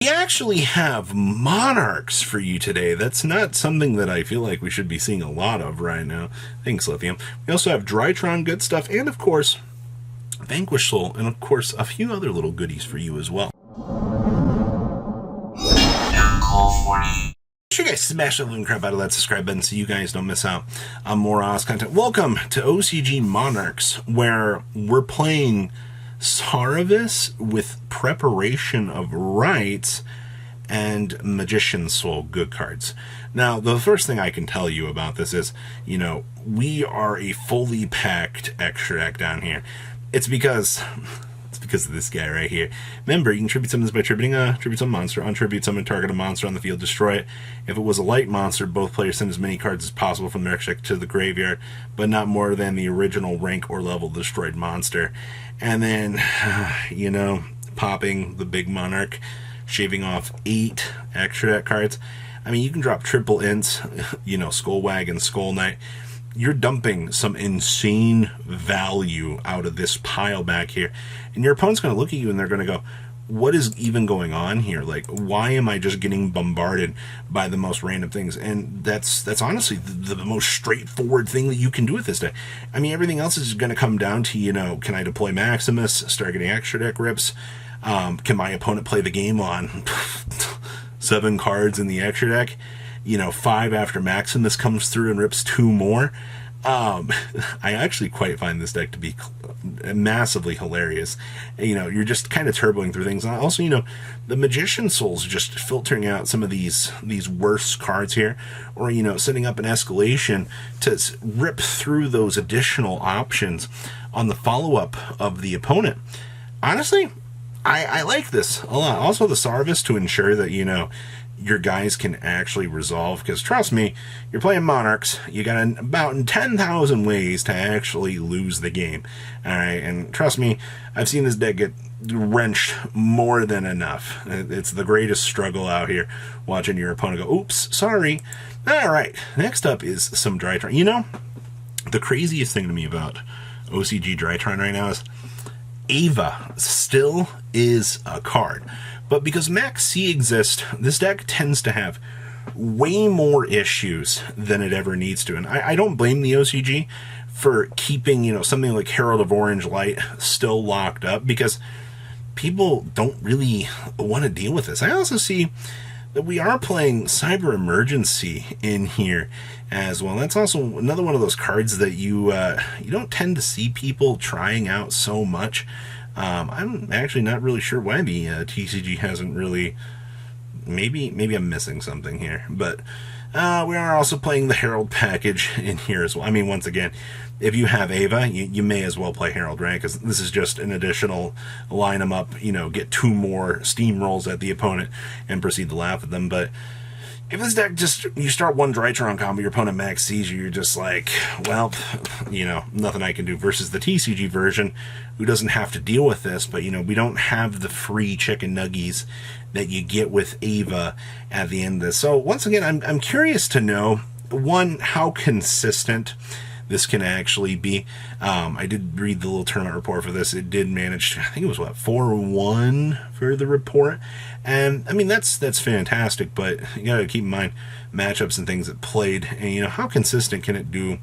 We actually have Monarchs for you today. That's not something that I feel like we should be seeing a lot of right now. Thanks, Lithium. We also have Drytron, good stuff, and of course, Vanquish Soul, and of course, a few other little goodies for you as well. Make sure you guys smash that living crap out of that subscribe button so you guys don't miss out on more awesome content. Welcome to OCG Monarchs, where we're playing Sarvis with Preparation of Rites and Magician Soul good cards. Now, the first thing I can tell you about this is, we are a fully packed extra deck down here. It's because of this guy right here. Remember, you can tribute summons by tributing a tribute summon monster, untribute summon, target a monster on the field, destroy it. If it was a light monster, both players send as many cards as possible from their extra deck to the graveyard, but not more than the original rank or level destroyed monster. And then, popping the big Monarch, shaving off 8 extra deck cards. I mean, you can drop triple ints, Skullwagon, Skull Knight. You're dumping some insane value out of this pile back here. And your opponent's going to look at you and they're going to go, what is even going on here? Like, why am I just getting bombarded by the most random things? And that's honestly the most straightforward thing that you can do with this deck. I mean, everything else is going to come down to, can I deploy Maximus, start getting extra deck rips? Can my opponent play the game on 7 cards in the extra deck? 5 after Maximus comes through and rips 2 more. I actually quite find this deck to be massively hilarious. You're just kind of turboing through things. Also, the Magician Soul's just filtering out some of these worse cards here, or, setting up an escalation to rip through those additional options on the follow-up of the opponent. Honestly, I like this a lot. Also, the Sarvis to ensure that, your guys can actually resolve, because trust me, you're playing Monarchs, you got about 10,000 ways to actually lose the game. Alright, and trust me, I've seen this deck get wrenched more than enough. It's the greatest struggle out here, watching your opponent go, oops, sorry. Alright, next up is some Drytron. The craziest thing to me about OCG Drytron right now is Ava still is a card. But because Max C exists, this deck tends to have way more issues than it ever needs to. And I don't blame the OCG for keeping, something like Herald of Orange Light still locked up, because people don't really want to deal with this. I also see that we are playing Cyber Emergency in here as well. That's also another one of those cards that you don't tend to see people trying out so much. I'm actually not really sure why the TCG hasn't really. Maybe I'm missing something here, but we are also playing the Herald package in here as well. I mean, once again, if you have Ava, you may as well play Herald, right? Because this is just an additional line them up, get 2 more steamrolls at the opponent and proceed to laugh at them. But if this deck you start one Drytron combo, your opponent max sees you, you're just like, well, nothing I can do. Versus the TCG version, who doesn't have to deal with this, but, we don't have the free chicken nuggies that you get with Ava at the end of this. So, once again, I'm curious to know, one, how consistent this can actually be. I did read the little tournament report for this. It did manage to, I think it was 4-1 for the report. And I mean, that's fantastic, but you gotta keep in mind matchups and things it played, and how consistent can it do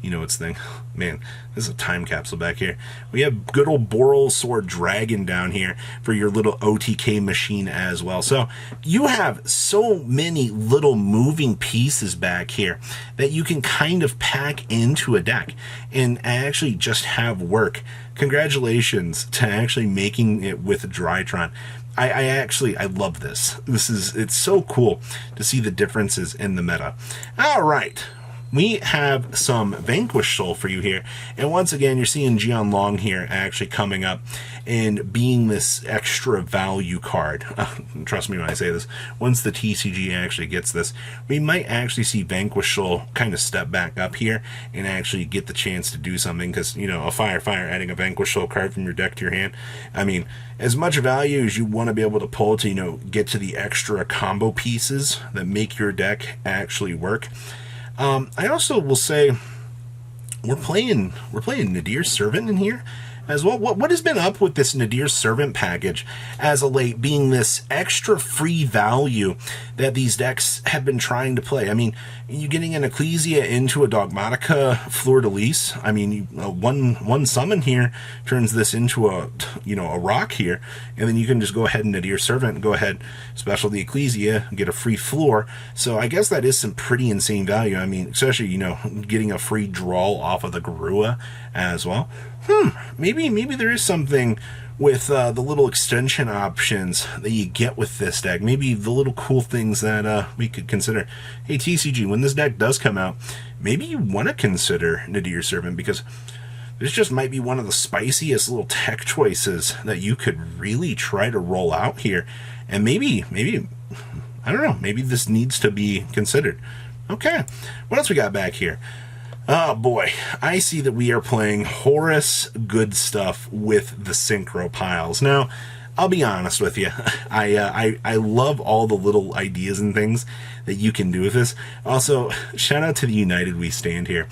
its thing. Man, this is a time capsule back here. We have good old Boral Sword Dragon down here for your little OTK machine as well. So you have so many little moving pieces back here that you can kind of pack into a deck and actually just have work. Congratulations to actually making it with Drytron. I love this. It's so cool to see the differences in the meta. All right. We have some Vanquish Soul for you here. And once again, you're seeing Jian Long here actually coming up and being this extra value card. Trust me when I say this. Once the TCG actually gets this, we might actually see Vanquish Soul kind of step back up here and actually get the chance to do something. Because, a fire, adding a Vanquish Soul card from your deck to your hand. I mean, as much value as you want to be able to pull to, get to the extra combo pieces that make your deck actually work. I also will say we're playing Nadir's Servant in here. as well. What has been up with this Nadir Servant package as of late being this extra free value that these decks have been trying to play? I mean, you getting an Ecclesia into a Dogmatica Fleur-de-Lis. I mean, one summon here turns this into a rock here, and then you can just go ahead and Nadir Servant and go ahead, special the Ecclesia, get a free floor. So I guess that is some pretty insane value. I mean, especially, getting a free draw off of the Garua as well. Maybe there is something with the little extension options that you get with this deck. Maybe the little cool things that we could consider. Hey, TCG, when this deck does come out, maybe you want to consider Nadir Servant, because this just might be one of the spiciest little tech choices that you could really try to roll out here. And maybe, I don't know, maybe this needs to be considered. Okay, what else we got back here? Oh boy, I see that we are playing Horus good stuff with the Synchro piles. Now, I'll be honest with you, I love all the little ideas and things that you can do with this. Also, shout out to the United We Stand here.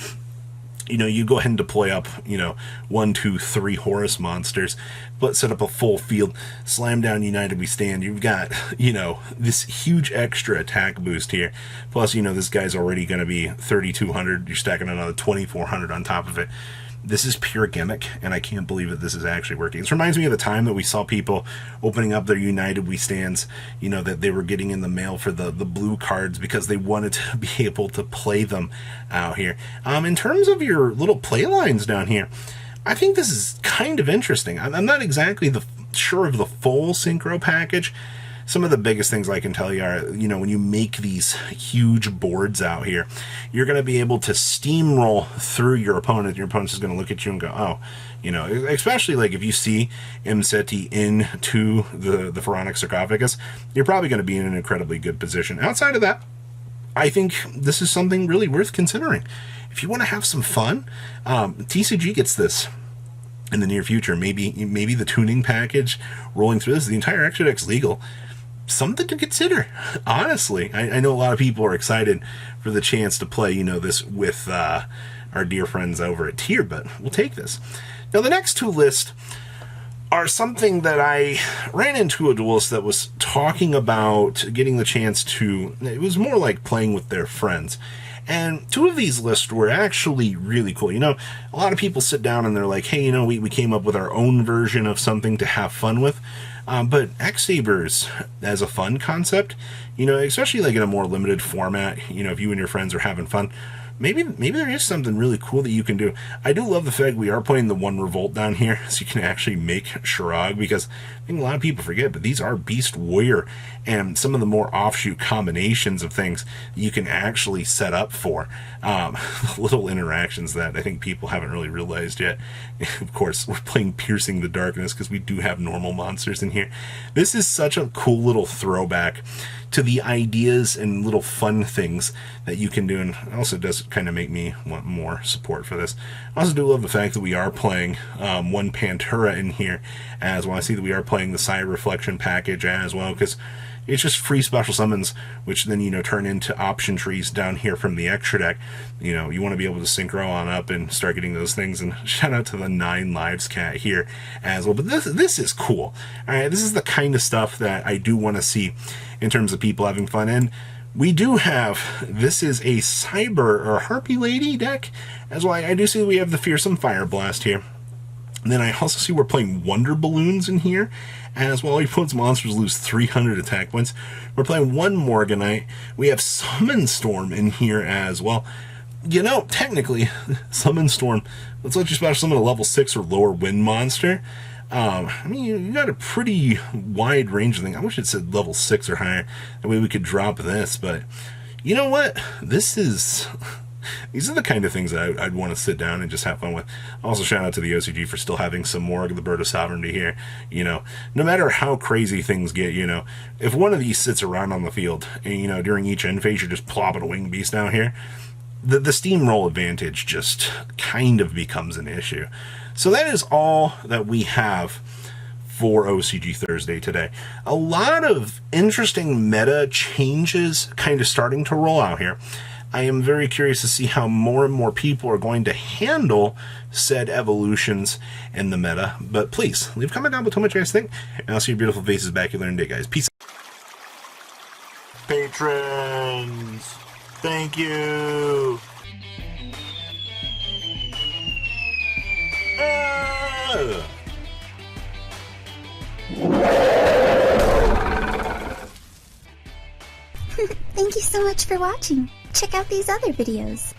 You go ahead and deploy up, 1, 2, 3 Horus monsters, but set up a full field, slam down United We Stand. You've got, this huge extra attack boost here. Plus, this guy's already going to be 3,200. You're stacking another 2,400 on top of it. This is pure gimmick, and I can't believe that this is actually working. This reminds me of the time that we saw people opening up their United We Stands, that they were getting in the mail for the blue cards because they wanted to be able to play them out here. In terms of your little play lines down here, I think this is kind of interesting. I'm not exactly sure of the full Synchro package. Some of the biggest things I can tell you are, when you make these huge boards out here, you're going to be able to steamroll through your opponent. Your opponent's just going to look at you and go, oh, especially like if you see Imseti into the Pharaonic Sarcophagus, you're probably going to be in an incredibly good position. Outside of that, I think this is something really worth considering. If you want to have some fun, TCG gets this in the near future. Maybe the tuning package rolling through this, the entire extra deck's legal. Something to consider, honestly. I know a lot of people are excited for the chance to play, this with our dear friends over at Tier, but we'll take this. Now, the next two lists are something that I ran into a duelist that was talking about getting the chance to, it was more like playing with their friends. And two of these lists were actually really cool. A lot of people sit down and they're like, hey, we came up with our own version of something to have fun with. But X-Sabers as a fun concept, especially like in a more limited format, if you and your friends are having fun, maybe there is something really cool that you can do. I do love the fact we are putting the one Revolt down here so you can actually make Shirag, because I think a lot of people forget, but these are Beast Warrior and some of the more offshoot combinations of things you can actually set up for. Little interactions that I think people haven't really realized yet. Of course, we're playing Piercing the Darkness because we do have normal monsters in here. This is such a cool little throwback to the ideas and little fun things that you can do, and it also does kind of make me want more support for this. I also do love the fact that we are playing one Pantera in here as well. I see that we are playing the Sire Reflection package as well, because it's just free special summons, which then, turn into option trees down here from the extra deck. You want to be able to synchro on up and start getting those things. And shout out to the 9 Lives cat here as well. But this is cool. All right, this is the kind of stuff that I do want to see in terms of people having fun. And we do have, this is a Cyber or Harpy Lady deck as well. I do see we have the Fearsome Fire Blast here. And then I also see we're playing Wonder Balloons in here as well. Your opponent's monsters lose 300 attack points. We're playing one Morganite. We have Summon Storm in here as well. Technically, Summon Storm, let's let you special summon a level 6 or lower wind monster. You got a pretty wide range of things. I wish it said level 6 or higher. That way we could drop this. But you know what? These are the kind of things that I'd want to sit down and just have fun with. Also, shout out to the OCG for still having some more of the Bird of Sovereignty here. No matter how crazy things get, if one of these sits around on the field and, during each end phase, you're just plopping a Winged Beast down here, the steamroll advantage just kind of becomes an issue. So that is all that we have for OCG Thursday today. A lot of interesting meta changes kind of starting to roll out here. I am very curious to see how more and more people are going to handle said evolutions in the meta. But please, leave a comment down below what you guys think, and I'll see your beautiful faces back here later today, guys. Peace. Patrons, thank you. Thank you so much for watching. Check out these other videos.